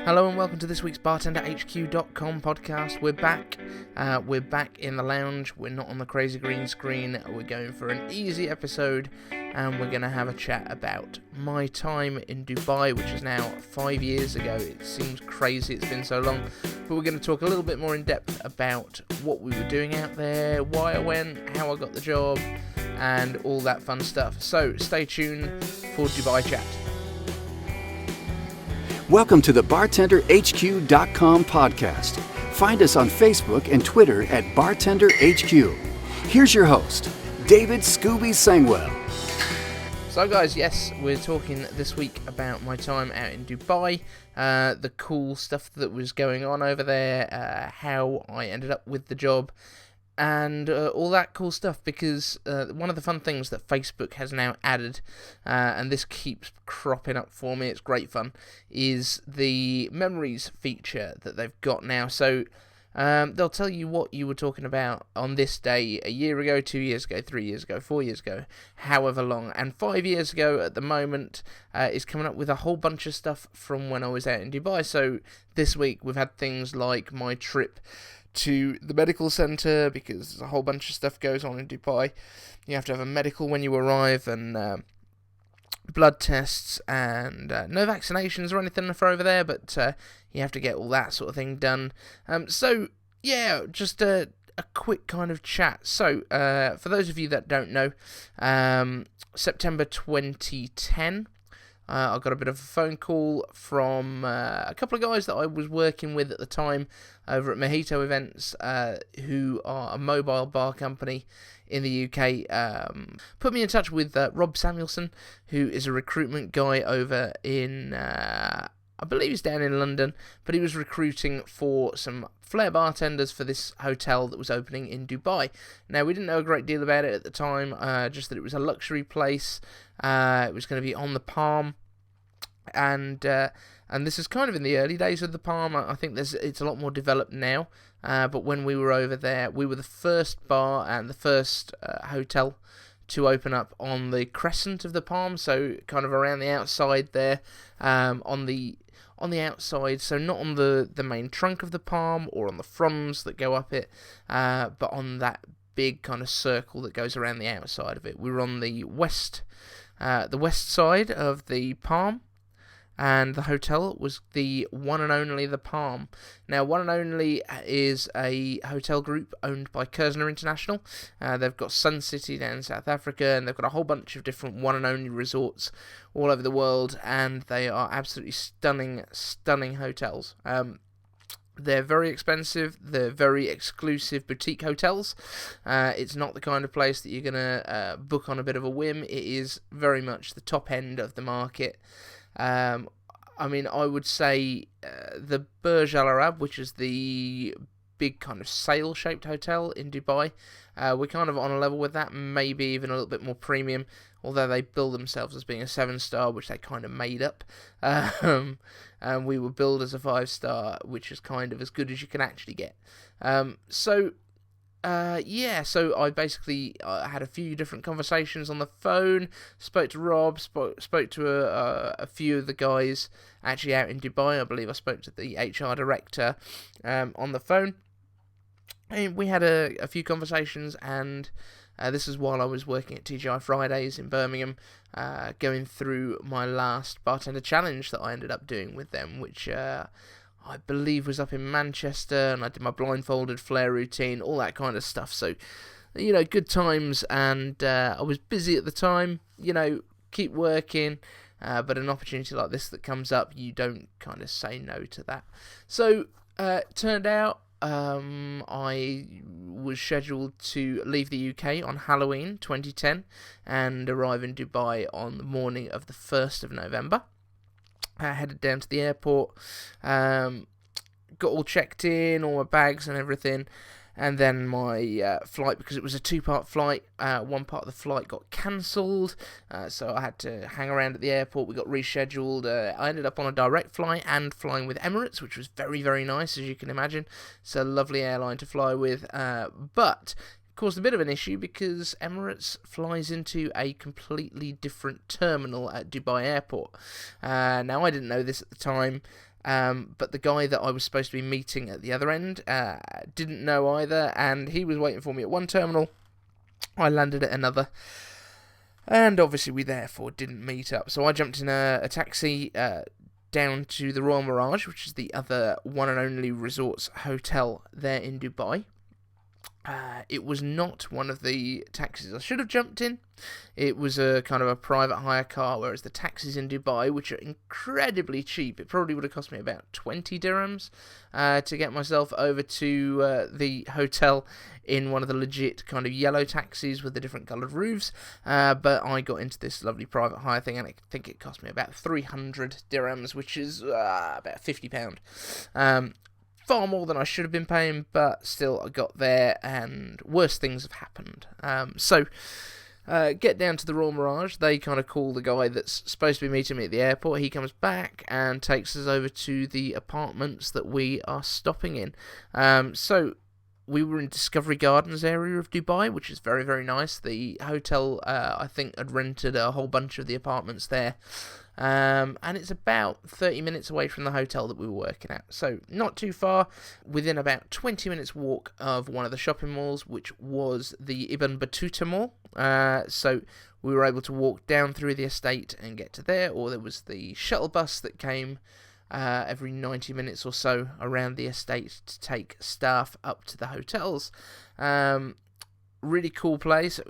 Hello and welcome to this week's BartenderHQ.com podcast. We're back. We're back in the lounge. We're not on the crazy green screen. We're going for an easy episode, and we're going to have a chat about my time in Dubai, which is now 5 years ago. It seems crazy it's been so long, but we're going to talk a little bit more in depth about what we were doing out there, why I went, how I got the job, and all that fun stuff. So stay tuned for Dubai Chat. Welcome to the BartenderHQ.com podcast. Find us on Facebook and Twitter at BartenderHQ. Here's your host, David Eden-Sangwell. So guys, yes, we're talking this week about my time out in Dubai, the cool stuff that was going on over there, how I ended up with the job, and all that cool stuff, because one of the fun things that Facebook has now added, and this keeps cropping up for me, it's great fun, is the memories feature that they've got now. So they'll tell you what you were talking about on this day a year ago, 2 years ago, 3 years ago, 4 years ago, however long. And 5 years ago at the moment is coming up with a whole bunch of stuff from when I was out in Dubai. So this week we've had things like my trip to the medical centre, because a whole bunch of stuff goes on in Dubai. You have to have a medical when you arrive, and blood tests, and no vaccinations or anything for over there, but you have to get all that sort of thing done. So yeah, just a quick kind of chat. So for those of you that don't know, September 2010, I got a bit of a phone call from a couple of guys that I was working with at the time over at Mojito Events, who are a mobile bar company in the UK. Put me in touch with Rob Samuelson, who is a recruitment guy over in, I believe he's down in London, but he was recruiting for some Flair bartenders for this hotel that was opening in Dubai. Now, we didn't know a great deal about it at the time, just that it was a luxury place. It was going to be on the Palm, and this is kind of in the early days of the Palm. I think it's a lot more developed now, but when we were over there, we were the first bar and the first hotel to open up on the crescent of the Palm, so kind of around the outside there, on the outside, so not on the main trunk of the Palm or on the fronds that go up it, but on that big kind of circle that goes around the outside of it. We were on the west side of the Palm, and the hotel was the one and only The Palm. Now, One and Only is a hotel group owned by Kerzner International. They've got Sun City down in South Africa, and they've got a whole bunch of different One and Only resorts all over the world, and they are absolutely stunning hotels. They're very expensive, they're very exclusive boutique hotels. It's not the kind of place that you're going to book on a bit of a whim. It is very much the top end of the market. I mean, I would say the Burj Al Arab, which is the big kind of sail-shaped hotel in Dubai, we're kind of on a level with that, maybe even a little bit more premium, although they bill themselves as being a 7-star, which they kind of made up. And we were billed as a 5-star, which is kind of as good as you can actually get. So I basically had a few different conversations on the phone, spoke to Rob, spoke to a few of the guys actually out in Dubai. I believe I spoke to the HR director on the phone. And we had a few conversations, and this is while I was working at TGI Fridays in Birmingham, going through my last bartender challenge that I ended up doing with them, which I believe was up in Manchester, and I did my blindfolded Flair routine, all that kind of stuff. So, good times, and I was busy at the time, keep working, but an opportunity like this that comes up, you don't kind of say no to that. So, it turned out I was scheduled to leave the UK on Halloween 2010 and arrive in Dubai on the morning of the 1st of November. I headed down to the airport, got all checked in, all my bags and everything, and then my flight, because it was a 2-part flight, one part of the flight got cancelled, so I had to hang around at the airport. We got rescheduled. I ended up on a direct flight and flying with Emirates, which was very, very nice, as you can imagine. It's a lovely airline to fly with, but caused a bit of an issue because Emirates flies into a completely different terminal at Dubai Airport. Now, I didn't know this at the time, But the guy that I was supposed to be meeting at the other end didn't know either, and he was waiting for me at one terminal. I landed at another, and obviously we therefore didn't meet up. So I jumped in a taxi down to the Royal Mirage, which is the other one and only resorts hotel there in Dubai. It was not one of the taxis I should have jumped in. It was a kind of a private hire car, whereas the taxis in Dubai, which are incredibly cheap, it probably would have cost me about 20 dirhams to get myself over to the hotel in one of the legit kind of yellow taxis with the different coloured roofs. But I got into this lovely private hire thing, and I think it cost me about 300 dirhams, which is about £50. Far more than I should have been paying, but still I got there and worse things have happened. So get down to the Royal Mirage. They kind of call the guy that's supposed to be meeting me at the airport. He comes back and takes us over to the apartments that we are stopping in. So we were in Discovery Gardens area of Dubai, which is very, very nice. The hotel, I think, had rented a whole bunch of the apartments there. And it's about 30 minutes away from the hotel that we were working at. So not too far, within about 20 minutes walk of one of the shopping malls, which was the Ibn Battuta Mall. So we were able to walk down through the estate and get to there, or there was the shuttle bus that came every 90 minutes or so around the estate to take staff up to the hotels. Really cool place,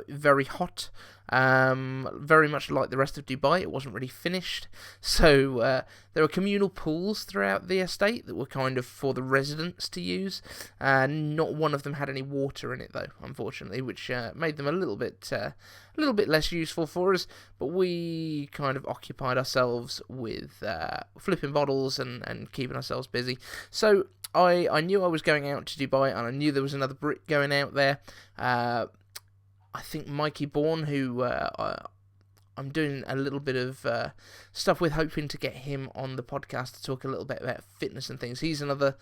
very hot, very much like the rest of Dubai. It wasn't really finished, so there were communal pools throughout the estate that were kind of for the residents to use. Not one of them had any water in it though, unfortunately, which made them a little bit less useful for us. But we kind of occupied ourselves with flipping bottles and keeping ourselves busy. So I knew I was going out to Dubai, and I knew there was another Brit going out there. I think Mikey Bourne, who I'm doing a little bit of stuff with, hoping to get him on the podcast to talk a little bit about fitness and things. He's another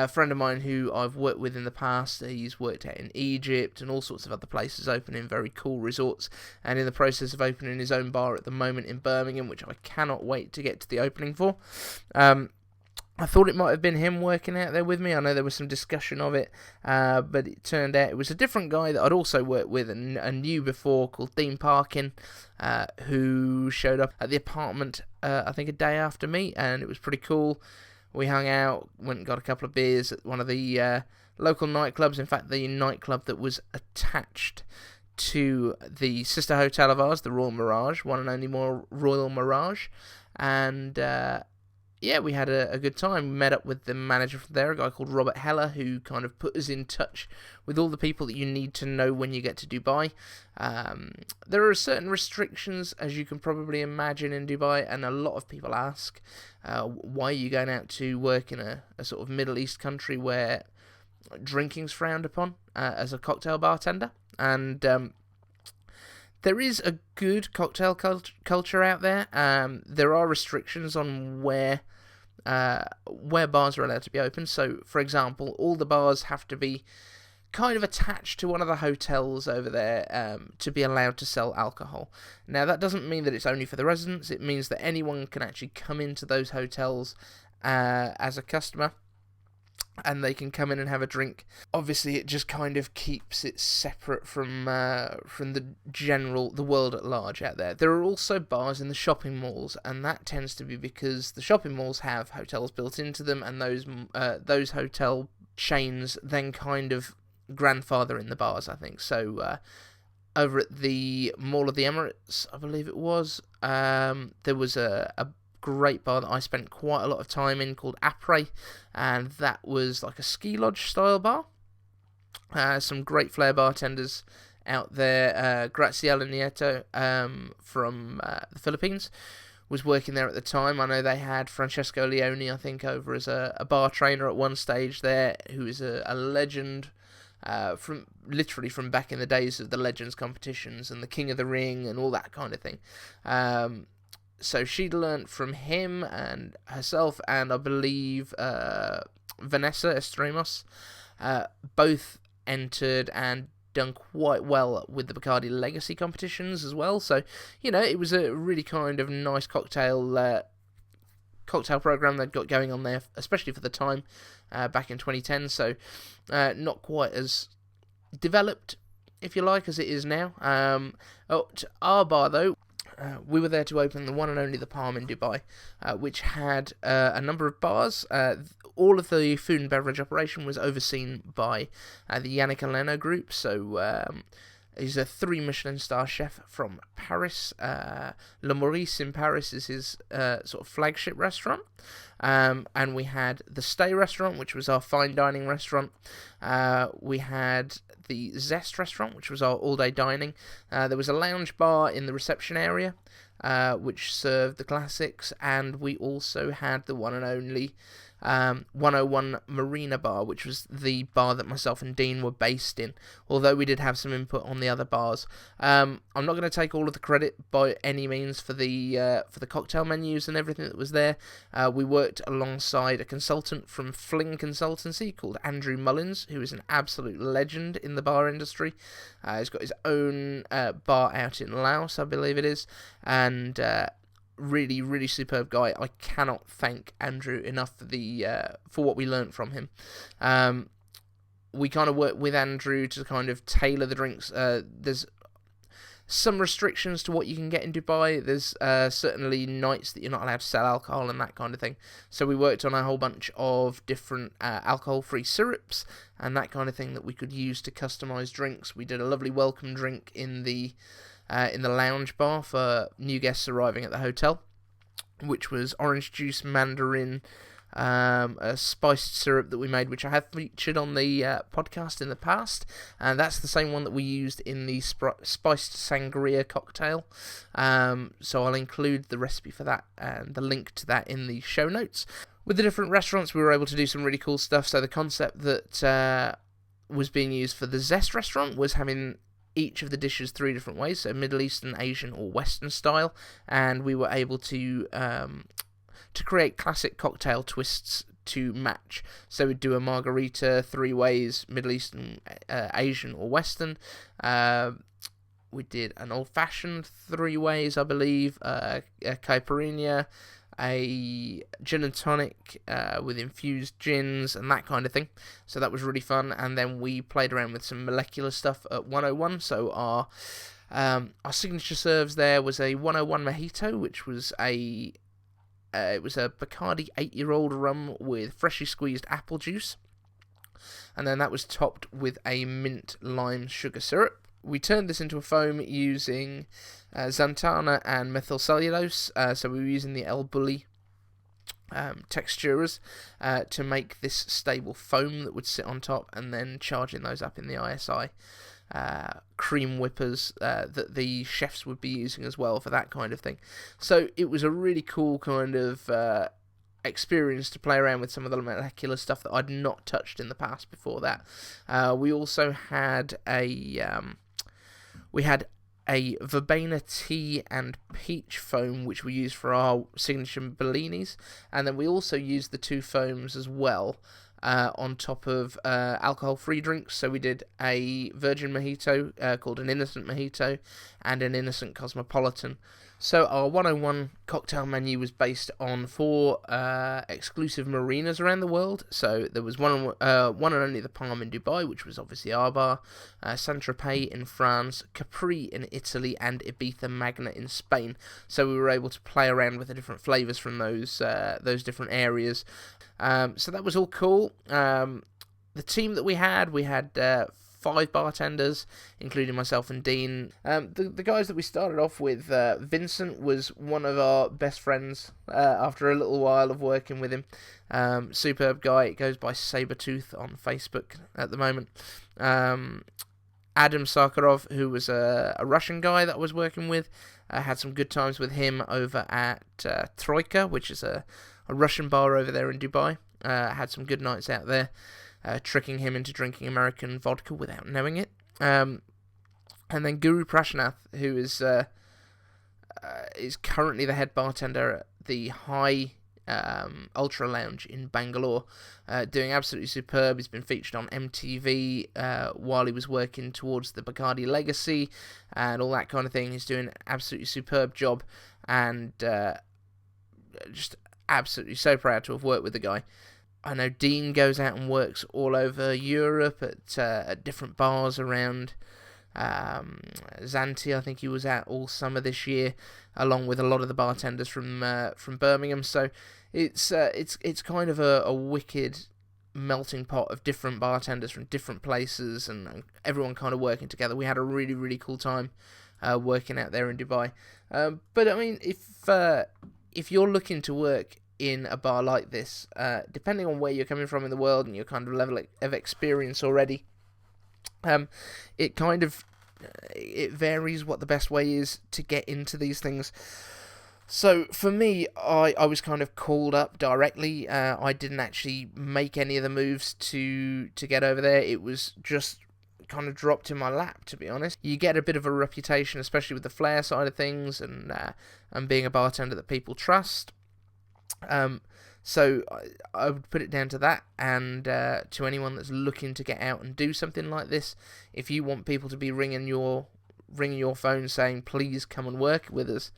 friend of mine who I've worked with in the past. He's worked out in Egypt and all sorts of other places, opening very cool resorts, and in the process of opening his own bar at the moment in Birmingham, which I cannot wait to get to the opening for. I thought it might have been him working out there with me. I know there was some discussion of it, but it turned out it was a different guy that I'd also worked with and knew before, called Dean Parkin, who showed up at the apartment, I think a day after me, and it was pretty cool. We hung out, went and got a couple of beers at one of the local nightclubs. In fact, the nightclub that was attached to the sister hotel of ours, the Royal Mirage, one and only more Royal Mirage, and yeah, we had a good time. We met up with the manager from there, a guy called Robert Heller, who kind of put us in touch with all the people that you need to know when you get to Dubai. There are certain restrictions, as you can probably imagine, in Dubai, and a lot of people ask, why are you going out to work in a sort of Middle East country where drinking's frowned upon as a cocktail bartender? And there is a good cocktail culture out there. There are restrictions on where bars are allowed to be open. So, for example, all the bars have to be kind of attached to one of the hotels over there to be allowed to sell alcohol. Now, that doesn't mean that it's only for the residents. It means that anyone can actually come into those hotels as a customer, and they can come in and have a drink. Obviously, it just kind of keeps it separate from the world at large out there. There are also bars in the shopping malls, and that tends to be because the shopping malls have hotels built into them, and those hotel chains then kind of grandfather in the bars, I think. So over at the Mall of the Emirates, I believe it was, there was a great bar that I spent quite a lot of time in called Apre, and that was like a ski lodge style bar. Some great Flair bartenders out there. Graciela Nieto from the Philippines was working there at the time. I know they had Francesco Leone, I think, over as a bar trainer at one stage there, who is a legend from back in the days of the Legends competitions and the King of the Ring and all that kind of thing. So she'd learnt from him and herself, and I believe Vanessa Estremos both entered and done quite well with the Bacardi Legacy competitions as well. So, you know, it was a really kind of nice cocktail cocktail program they'd got going on there, especially for the time back in 2010. So not quite as developed, if you like, as it is now. At our bar, though, we were there to open the one and only the Palm in Dubai, which had a number of bars. All of the food and beverage operation was overseen by the Yannick and Leno group. So he's a 3 Michelin star chef from Paris. Le Maurice in Paris is his sort of flagship restaurant. And we had the Stay restaurant, which was our fine dining restaurant. We had the Zest restaurant, which was our all-day dining. There was a lounge bar in the reception area, which served the classics. And we also had the one and only 101 Marina Bar, which was the bar that myself and Dean were based in, although we did have some input on the other bars. I'm not going to take all of the credit by any means for the cocktail menus and everything that was there. We worked alongside a consultant from Fling Consultancy called Andrew Mullins, who is an absolute legend in the bar industry. He's got his own bar out in Laos, I believe it is, and really, really superb guy. I cannot thank Andrew enough for what we learnt from him. We kind of worked with Andrew to kind of tailor the drinks. There's some restrictions to what you can get in Dubai. There's certainly nights that you're not allowed to sell alcohol and that kind of thing. So we worked on a whole bunch of different alcohol-free syrups and that kind of thing that we could use to customise drinks. We did a lovely welcome drink in the lounge bar for new guests arriving at the hotel, which was orange juice, mandarin, a spiced syrup that we made, which I have featured on the podcast in the past, and that's the same one that we used in the spiced sangria cocktail. So I'll include the recipe for that and the link to that in the show notes. With the different restaurants, we were able to do some really cool stuff. So the concept that was being used for the Zest restaurant was having each of the dishes 3 different ways, so Middle Eastern, Asian, or Western style, and we were able to create classic cocktail twists to match. So we'd do a margarita 3 ways, Middle Eastern, Asian, or Western. We did an old-fashioned 3 ways, I believe, a caipirinha, a gin and tonic with infused gins and that kind of thing. So that was really fun. And then we played around with some molecular stuff at 101. So our signature serves there was a 101 mojito, which was it was a Bacardi 8-year-old rum with freshly squeezed apple juice, and then that was topped with a mint lime sugar syrup. We turned this into a foam using xanthana and methyl cellulose, so we were using the El Bulli texturers to make this stable foam that would sit on top, and then charging those up in the ISI cream whippers that the chefs would be using as well for that kind of thing. So it was a really cool kind of experience to play around with some of the molecular stuff that I'd not touched in the past before that. We also had a verbena tea and peach foam, which we used for our signature Bellinis, and then we also used the 2 foams as well on top of alcohol-free drinks. So we did a virgin mojito called an innocent mojito and an innocent cosmopolitan. So our 101 cocktail menu was based on 4 exclusive marinas around the world. So there was one and only the Palm in Dubai, which was obviously our bar, Saint-Tropez in France, Capri in Italy, and Ibiza Magna in Spain. So we were able to play around with the different flavours from those different areas. So that was all cool. The team that we had 5 bartenders, including myself and Dean. The guys that we started off with, Vincent was one of our best friends after a little while of working with him. Superb guy. It goes by Sabertooth on Facebook at the moment. Adam Sakharov, who was a Russian guy that I was working with, had some good times with him over at Troika, which is a Russian bar over there in Dubai. Had some good nights out there. Tricking him into drinking American vodka without knowing it. And then Guru Prashnath, who is currently the head bartender at the High Ultra Lounge in Bangalore, doing absolutely superb. He's been featured on MTV while he was working towards the Bacardi legacy and all that kind of thing. He's doing an absolutely superb job, and just absolutely so proud to have worked with the guy. I know Dean goes out and works all over Europe at different bars around Zante. I think he was out all summer this year, along with a lot of the bartenders from Birmingham. So it's kind of a wicked melting pot of different bartenders from different places, and everyone kind of working together. We had a really, really cool time working out there in Dubai. But I mean, if you're looking to work in a bar like this, depending on where you're coming from in the world and your kind of level of experience already, it varies what the best way is to get into these things. So for me, I was kind of called up directly. I didn't actually make any of the moves to get over there. It was just kind of dropped in my lap, to be honest. You get a bit of a reputation, especially with the Flair side of things, and being a bartender that people trust. So I would put it down to that, and to anyone that's looking to get out and do something like this, if you want people to be ringing your phone saying, please come and work with us,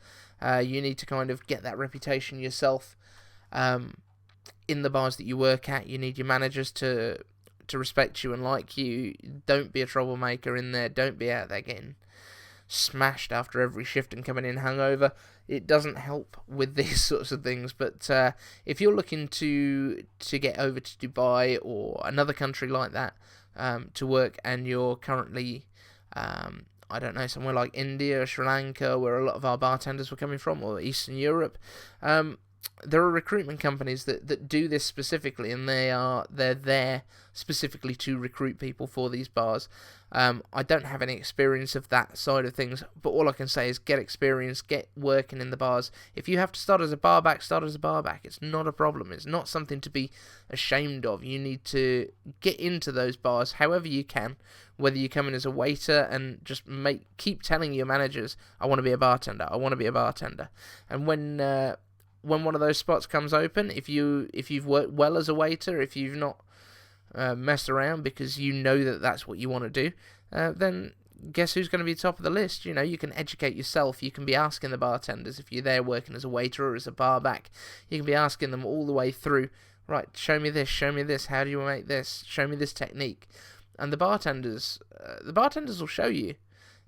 you need to kind of get that reputation yourself in the bars that you work at. You need your managers to respect you and like you. Don't be a troublemaker in there. Don't be out there getting smashed after every shift and coming in hungover. It doesn't help with these sorts of things. But if you're looking to get over to Dubai or another country like that to work, and you're currently I don't know, somewhere like India or Sri Lanka, where a lot of our bartenders were coming from, or Eastern Europe, there are recruitment companies that do this specifically, and they're there specifically to recruit people for these bars. I don't have any experience of that side of things, but all I can say is get experience, get working in the bars. If you have to start as a barback, start as a barback. It's not a problem. It's not something to be ashamed of. You need to get into those bars however you can, whether you come in as a waiter and just keep telling your managers, I want to be a bartender, I want to be a bartender. And when one of those spots comes open, if you've worked well as a waiter, if you've not messed around because you know that that's what you want to do, then guess who's going to be top of the list? You know, you can educate yourself. You can be asking the bartenders, if you're there working as a waiter or as a barback, you can be asking them all the way through, right, show me this, how do you make this, show me this technique. And the bartenders will show you.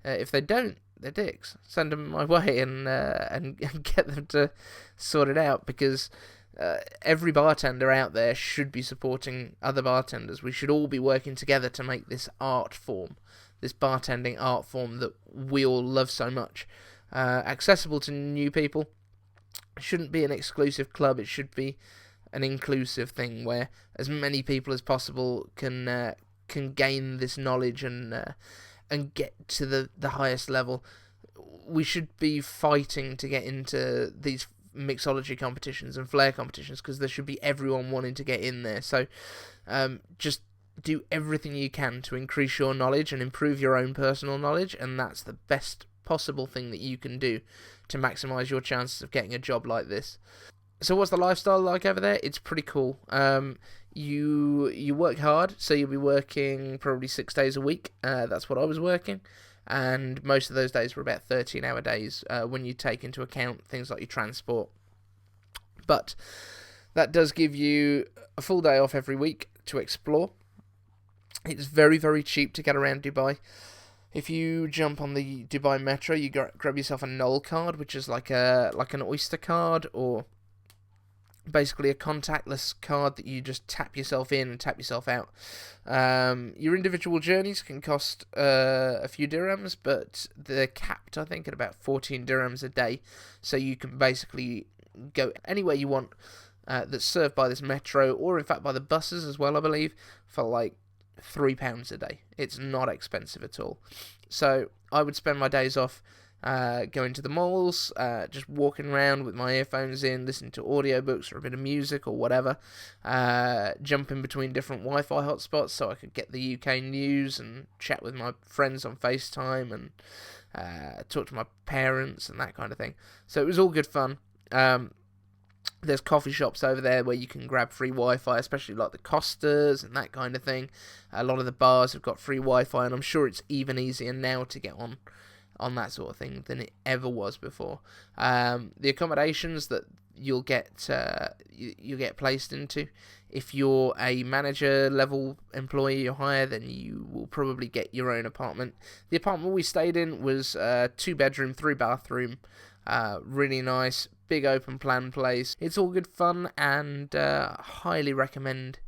If they don't, they're dicks. Send them my way and get them to sort it out, because every bartender out there should be supporting other bartenders. We should all be working together to make this art form, this bartending art form that we all love so much, accessible to new people. It shouldn't be an exclusive club. It should be an inclusive thing where as many people as possible can gain this knowledge and get to the highest level. We should be fighting to get into these mixology competitions and Flair competitions, because there should be everyone wanting to get in there. So just do everything you can to increase your knowledge and improve your own personal knowledge, and that's the best possible thing that you can do to maximise your chances of getting a job like this. So what's the lifestyle like over there? It's pretty cool. You work hard, so you'll be working probably 6 days a week. That's what I was working, and most of those days were about 13-hour days when you take into account things like your transport. But that does give you a full day off every week to explore. It's very, very cheap to get around Dubai. If you jump on the Dubai Metro, you grab yourself a Knoll card, which is like an Oyster card, or basically a contactless card that you just tap yourself in and tap yourself out. Your individual journeys can cost a few dirhams, but they're capped, I think, at about 14 dirhams a day. So you can basically go anywhere you want that's served by this metro, or in fact by the buses as well, I believe, for like £3 a day. It's not expensive at all. So I would spend my days off going to the malls, just walking around with my earphones in, listening to audiobooks or a bit of music or whatever, jumping between different Wi-Fi hotspots so I could get the UK news and chat with my friends on FaceTime and talk to my parents and that kind of thing. So it was all good fun. There's coffee shops over there where you can grab free Wi-Fi, especially like the Costas and that kind of thing. A lot of the bars have got free Wi-Fi, and I'm sure it's even easier now to get on that sort of thing than it ever was before. The accommodations that you'll get you get placed into. If you're a manager level employee or higher, then you will probably get your own apartment. The apartment we stayed in was 2-bedroom, 3-bathroom, really nice, big open plan place. It's all good fun, and highly recommend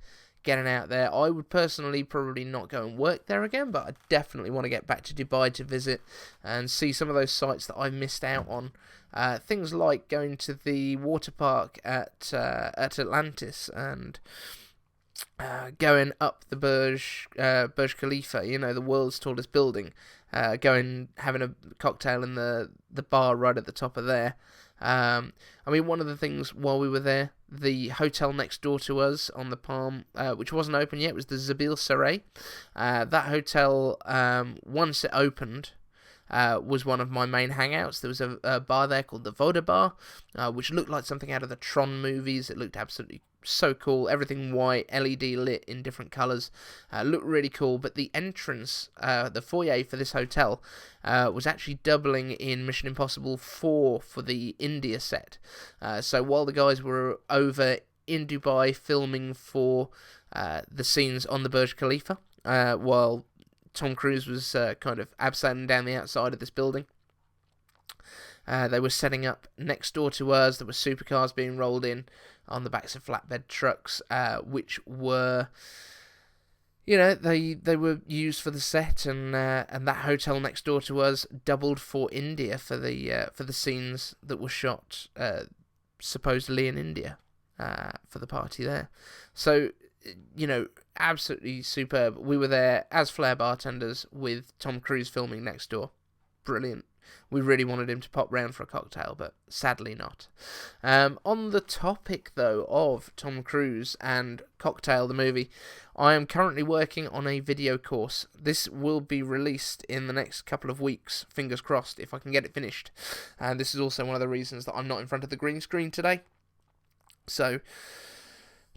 getting out there. I would personally probably not go and work there again, but I definitely want to get back to Dubai to visit and see some of those sites that I missed out on. Things like going to the water park at Atlantis, and going up the Burj Khalifa, the world's tallest building. Going having a cocktail in the bar right at the top of there. One of the things while we were there, the hotel next door to us on the Palm, which wasn't open yet, was the Zabil Saray. That hotel, once it opened, was one of my main hangouts. There was a bar there called the Voda Bar, which looked like something out of the Tron movies. It looked absolutely so cool. Everything white, LED lit in different colours. Looked really cool. But the entrance, the foyer for this hotel, was actually doubling in Mission Impossible 4 for the India set. So while the guys were over in Dubai filming for the scenes on the Burj Khalifa, while Tom Cruise was kind of abseiling down the outside of this building, they were setting up next door to us. There were supercars being rolled in on the backs of flatbed trucks, which were, they were used for the set, and that hotel next door to us doubled for India for the scenes that were shot supposedly in India for the party there. So, absolutely superb. We were there as Flair bartenders with Tom Cruise filming next door. Brilliant. We really wanted him to pop round for a cocktail, but sadly not. On the topic, though, of Tom Cruise and Cocktail, the movie, I am currently working on a video course. This will be released in the next couple of weeks, fingers crossed, if I can get it finished. And this is also one of the reasons that I'm not in front of the green screen today. So,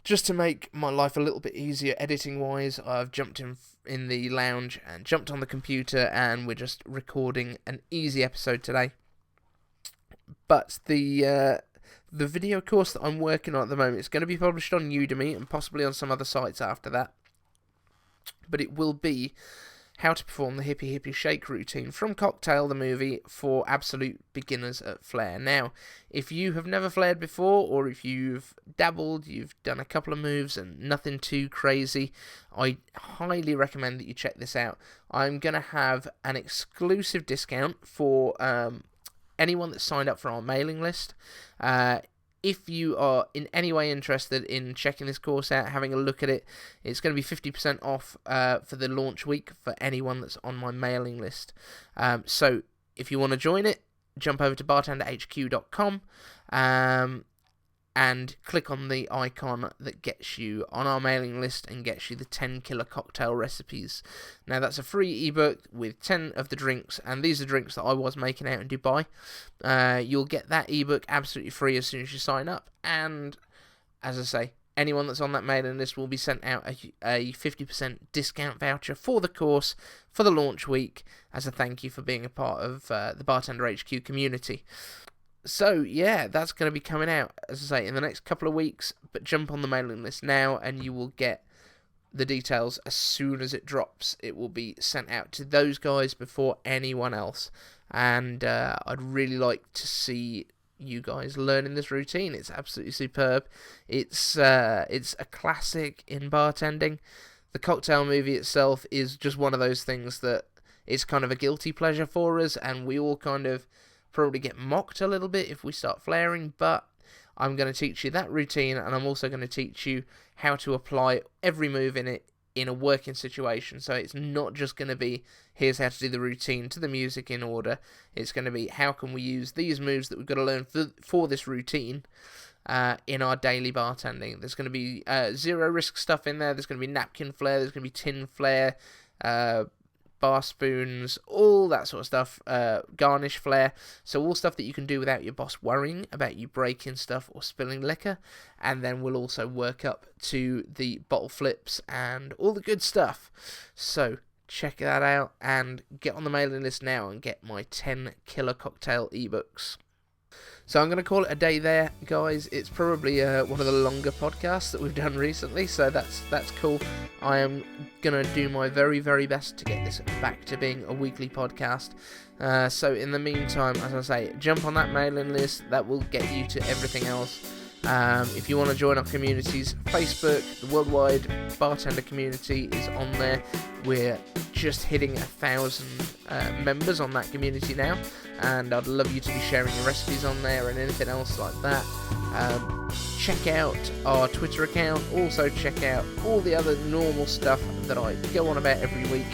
just to make my life a little bit easier editing-wise, I've jumped in the lounge and jumped on the computer, and we're just recording an easy episode today. But the video course that I'm working on at the moment is going to be published on Udemy and possibly on some other sites after that. But it will be how to perform the hippie hippie shake routine from Cocktail the movie for absolute beginners at Flair. Now, if you have never flared before, or if you've dabbled, you've done a couple of moves and nothing too crazy, I highly recommend that you check this out. I'm going to have an exclusive discount for anyone that's signed up for our mailing list. If you are in any way interested in checking this course out, having a look at it, it's going to be 50% off for the launch week for anyone that's on my mailing list. So if you want to join it, jump over to bartenderhq.com and click on the icon that gets you on our mailing list and gets you the 10 killer cocktail recipes. Now, that's a free ebook with 10 of the drinks, and these are drinks that I was making out in Dubai. You'll get that ebook absolutely free as soon as you sign up, and as I say, anyone that's on that mailing list will be sent out a 50% discount voucher for the course for the launch week as a thank you for being a part of the Bartender HQ community. So, yeah, that's going to be coming out, as I say, in the next couple of weeks, but jump on the mailing list now and you will get the details as soon as it drops. It will be sent out to those guys before anyone else, and I'd really like to see you guys learning this routine. It's absolutely superb. It's a classic in bartending. The Cocktail movie itself is just one of those things that it's kind of a guilty pleasure for us, and we all kind of probably get mocked a little bit if we start flaring, but I'm going to teach you that routine, and I'm also going to teach you how to apply every move in it in a working situation. So it's not just going to be, here's how to do the routine to the music in order. It's going to be, how can we use these moves that we've got to learn for this routine in our daily bartending. There's going to be zero risk stuff in there. There's going to be napkin flair. There's going to be tin flair, bar spoons, all that sort of stuff, garnish flair, so all stuff that you can do without your boss worrying about you breaking stuff or spilling liquor. And then we'll also work up to the bottle flips and all the good stuff. So check that out and get on the mailing list now and get my 10 killer cocktail ebooks. So I'm going to call it a day there, guys. It's probably one of the longer podcasts that we've done recently, so that's cool. I am going to do my very, very best to get this back to being a weekly podcast. So in the meantime, as I say, jump on that mailing list. That will get you to everything else. If you want to join our communities, Facebook, the worldwide bartender community is on there. We're just hitting 1,000 members on that community now, and I'd love you to be sharing your recipes on there and anything else like that. Check out our Twitter account, also check out all the other normal stuff that I go on about every week,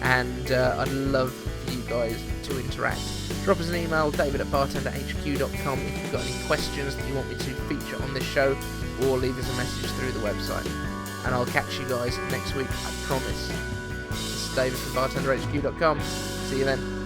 and I'd love for you guys to interact. Drop us an email, david@bartenderhq.com, if you've got any questions that you want me to feature on this show, or leave us a message through the website. And I'll catch you guys next week, I promise. This is David from bartenderhq.com. See you then.